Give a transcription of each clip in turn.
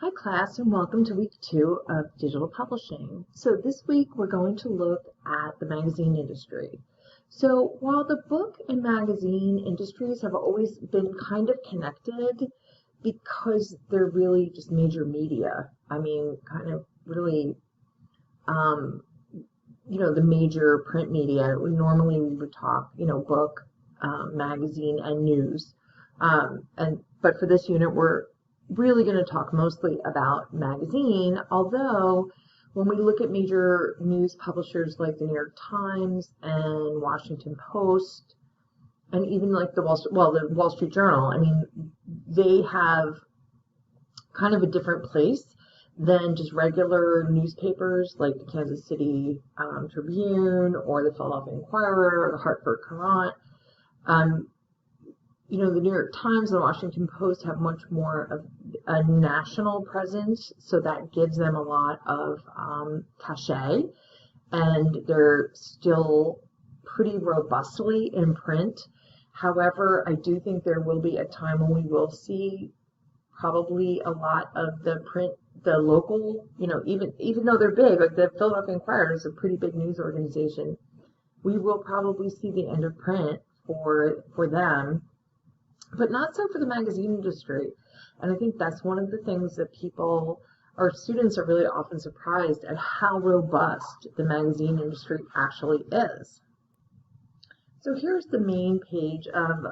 Hi class and welcome to week 2 of digital publishing. So this week we're going to look at the magazine industry. So while the book and magazine industries have always been kind of connected because they're really just major media, kind of really, um, the major print media, we would talk, book, magazine, and news. But for this unit, we're really going to talk mostly about magazine, although when we look at major news publishers like the New York Times and Washington Post, and even like the Wall Street Journal, they have kind of a different place than just regular newspapers like the Kansas City Tribune or the Philadelphia Inquirer or the Hartford Courant. The New York Times and the Washington Post have much more of a national presence, so that gives them a lot of cachet, and they're still pretty robustly in print. However, I do think there will be a time when we will see probably a lot of the print, the local, even though they're big, like the Philadelphia Inquirer is a pretty big news organization, we will probably see the end of print for them, but not so for the magazine industry. And I think that's one of the things that our students are really often surprised at how robust the magazine industry actually is. So here's the main page of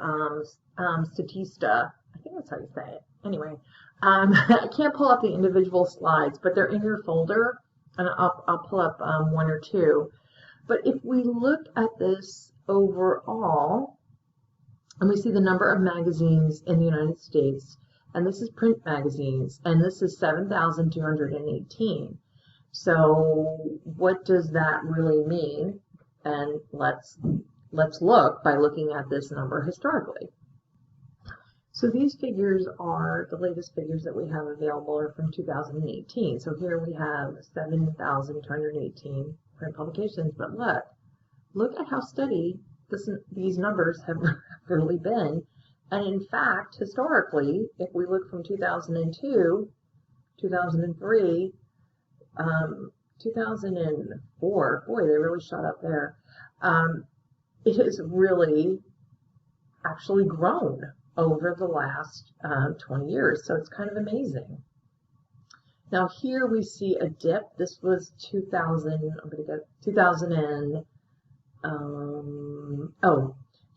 Statista. I think that's how you say it. Anyway, I can't pull up the individual slides, but they're in your folder, and I'll pull up one or two. But if we look at this overall, and we see the number of magazines in the United States, and this is print magazines, and this is 7,218. So what does that really mean? And let's look by looking at this number historically. So these figures are the latest figures that we have available are from 2018. So here we have 7,218 print publications, but look at how steady these numbers have really been. And in fact, historically, if we look from 2002, 2003, 2004, boy, they really shot up there. It has really actually grown over the last 20 years. So it's kind of amazing. Now here we see a dip. This was 2000,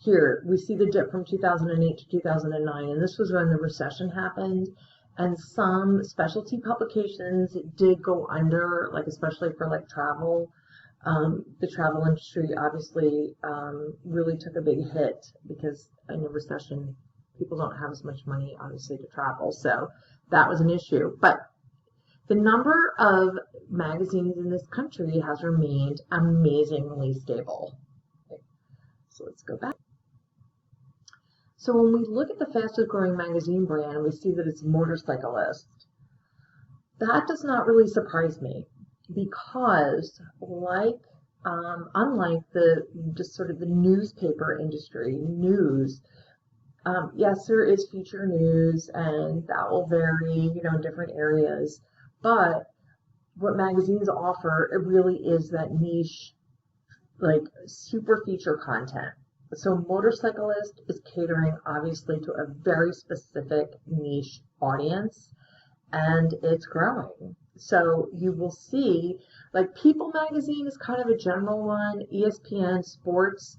here we see the dip from 2008 to 2009, and this was when the recession happened, and some specialty publications did go under, like especially for like travel. The travel industry obviously really took a big hit because in a recession people don't have as much money obviously to travel, so that was an issue. But the number of magazines in this country has remained amazingly stable. Okay. So let's go back. So when we look at the fastest growing magazine brand, we see that it's Motorcyclist. That does not really surprise me because unlike just sort of the newspaper industry, news, yes, there is feature news and that will vary, in different areas. But what magazines offer, it really is that niche, like super feature content. So Motorcyclist is catering obviously to a very specific niche audience, and it's growing. So you will see, like People magazine is kind of a general one, ESPN, sports,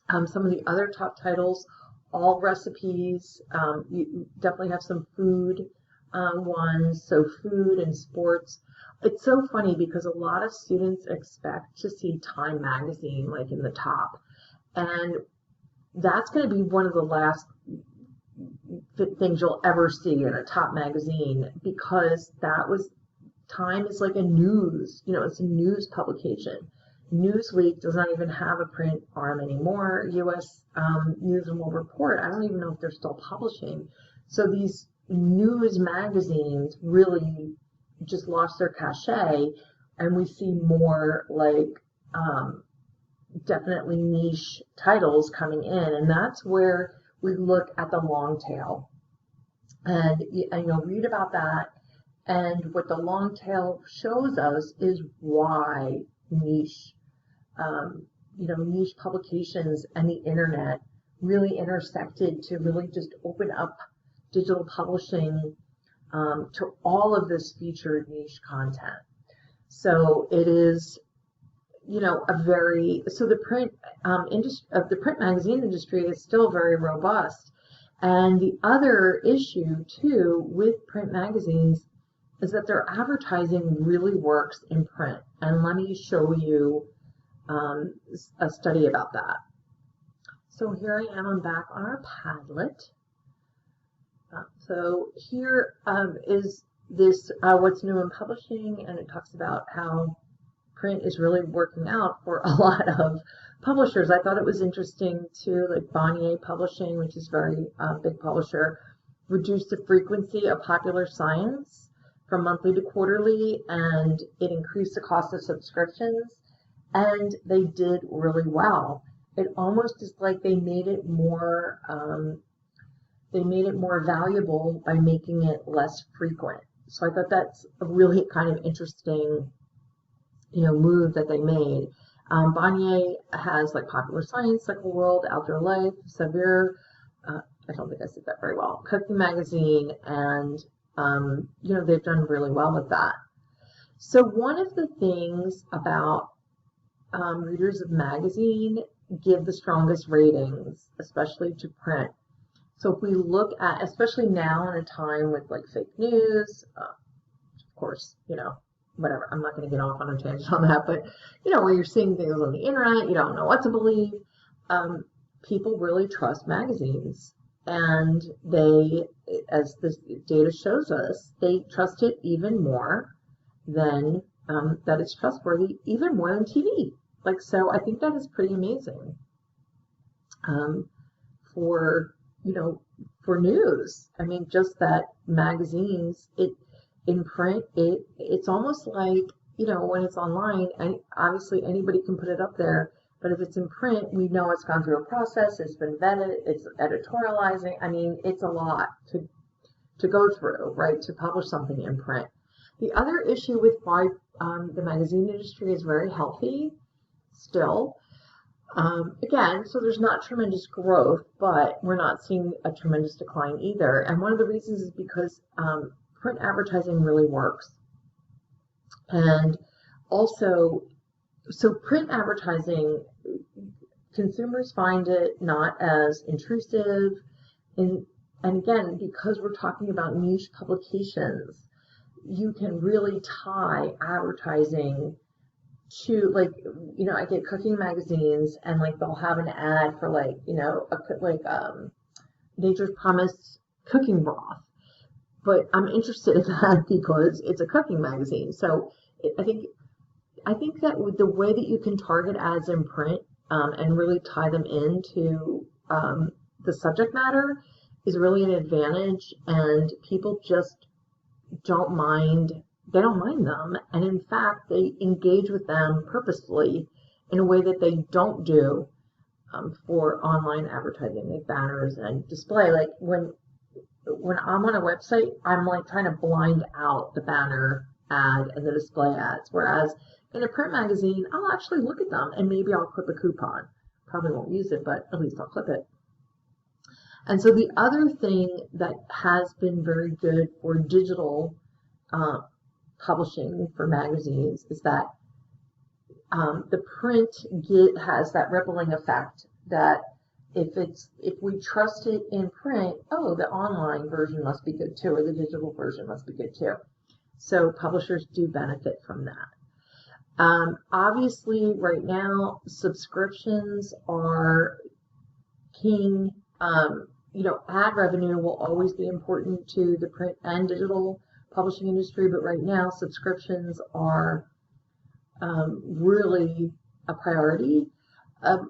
some of the other top titles, all recipes. You definitely have some food ones, so food and sports. It's so funny because a lot of students expect to see Time magazine like in the top, and that's going to be one of the last things you'll ever see in a top magazine, because Time is like a news, it's a news publication. Newsweek does not even have a print arm anymore. U.S. News and World Report, I don't even know if they're still publishing. So these news magazines really just lost their cachet, and we see more like definitely niche titles coming in, and that's where we look at the long tail. And read about that And what the long tail shows us is why niche, niche publications and the internet really intersected to really just open up digital publishing to all of this featured niche content. So it is, the print industry of the print magazine industry is still very robust. And the other issue too with print magazines is that their advertising really works in print. And let me show you a study about that. So here I am, I'm back on our Padlet. So here is this what's new in publishing, and it talks about how print is really working out for a lot of publishers. I thought it was interesting too, like Bonnier Publishing, which is a very big publisher, reduced the frequency of popular science from monthly to quarterly, and it increased the cost of subscriptions, and they did really well. It almost is like they made it more valuable by making it less frequent. So I thought that's a really kind of interesting, move that they made. Bonnier has like Popular Science, Cycle World, Outdoor Life, Saveur, I don't think I said that very well, Cooking Magazine, and they've done really well with that. So one of the things about readers of magazine give the strongest ratings, especially to print. So if we look at, especially now in a time with like fake news, of course, whatever, I'm not going to get off on a tangent on that, but where you're seeing things on the internet, you don't know what to believe, people really trust magazines. And they, as this data shows us, they trust it even more than that it's trustworthy, even more than TV. So I think that is pretty amazing for news. I mean, just that magazines, in print, it's almost like, when it's online, and obviously anybody can put it up there, but if it's in print, we know it's gone through a process, it's been vetted, it's editorializing. I mean, it's a lot to go through, right, to publish something in print. The other issue with why the magazine industry is very healthy still, again, so there's not tremendous growth, but we're not seeing a tremendous decline either. And one of the reasons is because print advertising really works. And also, so print advertising, consumers find it not as intrusive. And again, because we're talking about niche publications, you can really tie advertising to, I get cooking magazines, and they'll have an ad for Nature's Promise cooking broth. But I'm interested in that because it's a cooking magazine. So I think that with the way that you can target ads in print and really tie them into the subject matter is really an advantage, and people just don't mind. They don't mind them, and in fact, they engage with them purposefully in a way that they don't do for online advertising, like banners and display. Like when I'm on a website, I'm trying to blind out the banner ad and the display ads, whereas in a print magazine, I'll actually look at them and maybe I'll clip a coupon. Probably won't use it, but at least I'll clip it. And so the other thing that has been very good for digital publishing for magazines is that the print has that rippling effect that if we trust it in print, oh, the online version must be good too, or the digital version must be good too. So publishers do benefit from that. Obviously, right now, subscriptions are king. Ad revenue will always be important to the print and digital publishing industry, but right now, subscriptions are really a priority.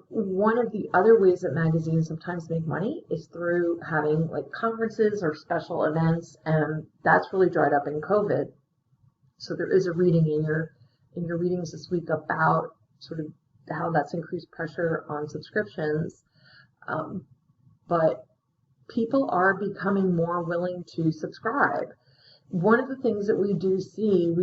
One of the other ways that magazines sometimes make money is through having conferences or special events, and that's really dried up in COVID. So there is a reading in your readings this week about sort of how that's increased pressure on subscriptions. But people are becoming more willing to subscribe. One of the things that we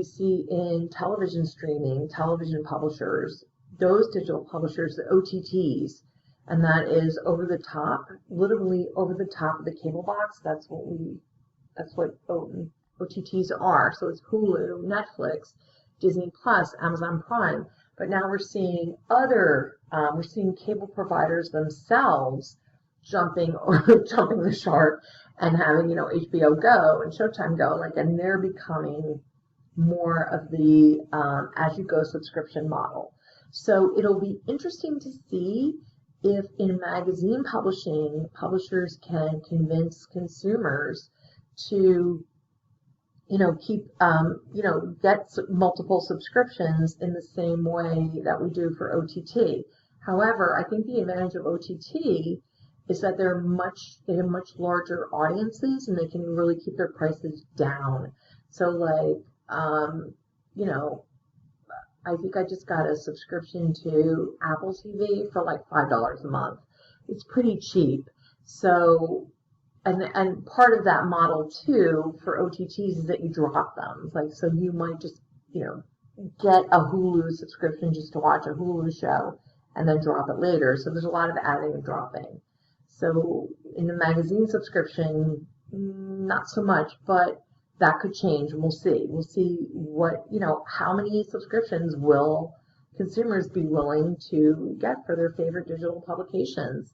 see in television streaming, television publishers, those digital publishers, the OTTs, and that is over the top, literally over the top of the cable box. That's what OTTs are. So it's Hulu, Netflix, Disney Plus, Amazon Prime. But now we're seeing we're seeing cable providers themselves jumping the shark and having, HBO Go and Showtime Go, and they're becoming more of the as you go subscription model. So it'll be interesting to see if in magazine publishing, publishers can convince consumers to, keep, get multiple subscriptions in the same way that we do for OTT. However, I think the advantage of OTT is that they have much larger audiences and they can really keep their prices down. So I think I just got a subscription to Apple TV for like $5 a month. It's pretty cheap. So, and part of that model too for OTTs is that you drop them. So you might just, get a Hulu subscription just to watch a Hulu show and then drop it later. So there's a lot of adding and dropping. So in the magazine subscription, not so much, but that could change, and we'll see. We'll see what, how many subscriptions will consumers be willing to get for their favorite digital publications,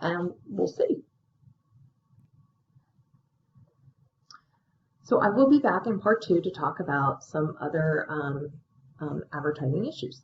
and we'll see. So I will be back in part 2 to talk about some other advertising issues.